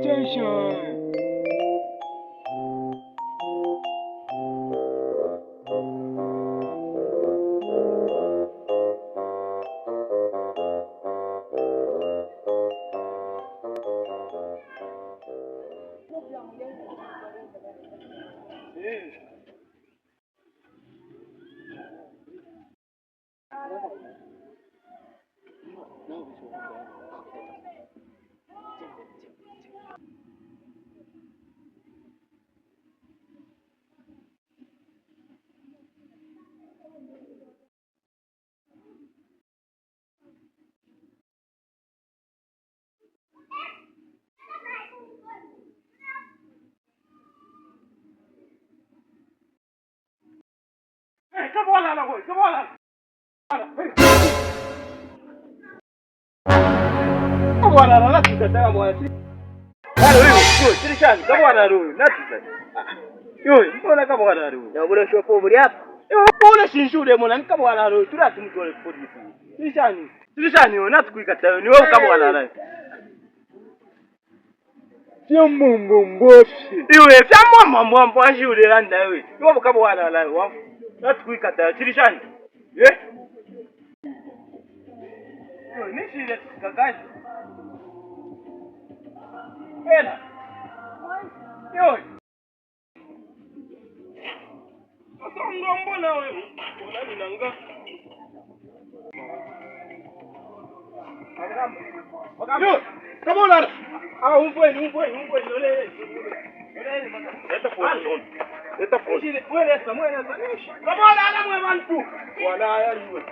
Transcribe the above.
Attention. Come on, Alan, come on, Alan. Come on, Alan, let's get that one. Hello, you, Trishan, come on, Alan, let's get you, come on, Alan. Na ule shopo buri hapa. Pole sinshude mwana come on, Alan, tunatumtole polisi. Trishan, natikuikata ni wewe come on, Alan. Sio mungu mboshi. Iwe, sio mama mboshi ule landa wewe. Wewe come on, Alan. Natikuikata Trishan. Eh? Yo, nishi ile kakaji. Pena. Yo. Sasa mbona wewe? Unani nanga? Yo, come on. Ah, umfwe ole. Leta phone. Leta phone. Mweleza. Come on, ala mwe bantu. Wala ya liwe.